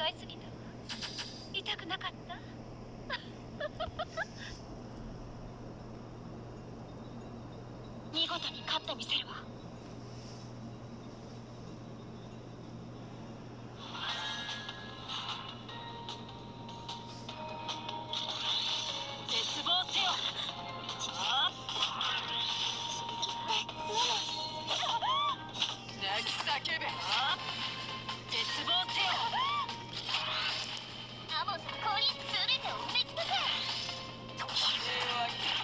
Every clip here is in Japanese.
いすぎたわ。痛くなかった？見事に勝ってみせるわ。絶望せよ。泣き叫べ。絶望せよ。アモス降臨全てを埋め尽くせ。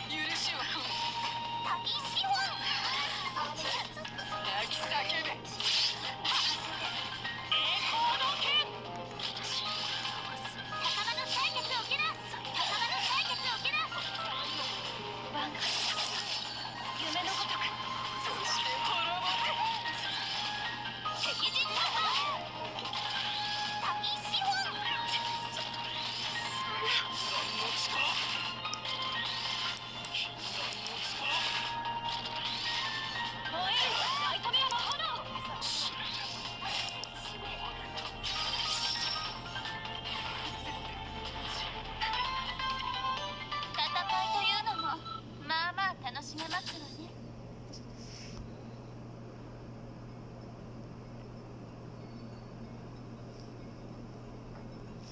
許しを請う。タキシフォン。泣き叫べ。栄光の剣。仲間の採血を受けな。仲間の採血を受けな。バンカ夢のごとく。そして滅ぼせ。敵陣突破。タキシフォン。燃えるナイトメアの炎。戦いというのもまあまあ楽しめますわね。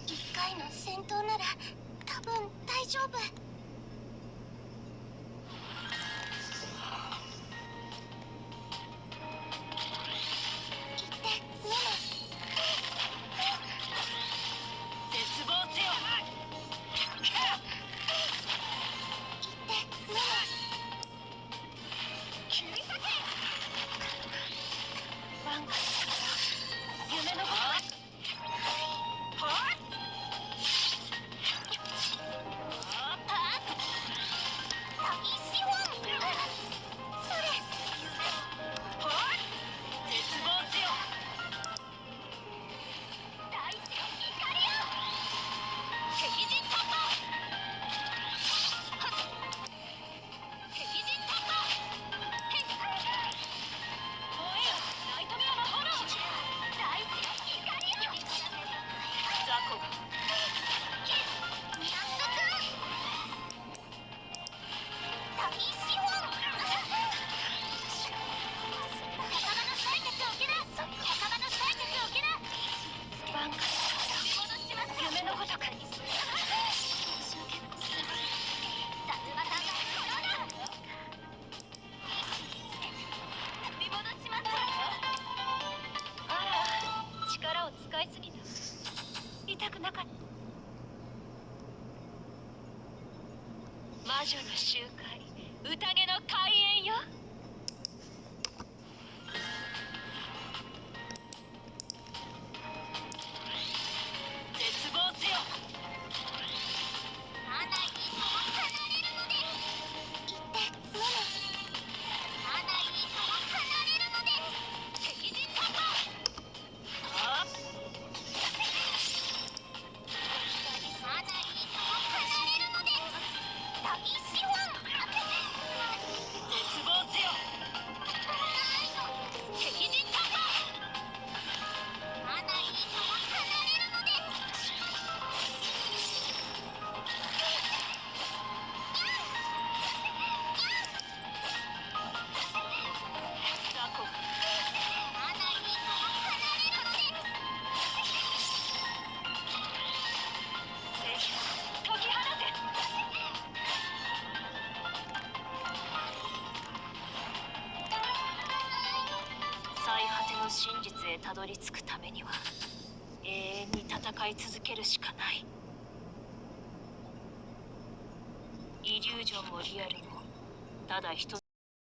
1回の戦闘なら多分大丈夫。絶望せよ。切り裂け。バンカ夢のごとく。はっ。タキシフォン。それ。絶望せよ。大地の怒りよ。敵陣突破。敵陣突破。燃えよナイトメアの炎。大地の怒りよ。雑魚。やっとく。タキシフォン。仲間の採血を受けな。仲間の採血を受けな。バンカ戻しますよ。夢のごとく。だるまさんが転が。取り戻しますよ。あら、力を使いすぎた。痛くなかった。魔女の集会、宴の開演よ。絶望せよ。マナイにとは離れるのです。言って飲む。マナイにとは離れるのです。敵陣突破。あっ。マナイにとは離れるのです。タキシフォン。絶望せよ。敵陣突破。マナイにとは離れるのです。雑魚。マナイにとは離れるのです。聖書解き放て。最果ての真実へたどり着くためには永遠に戦い続けるしかない。イリュージョンもリアルもただ一つ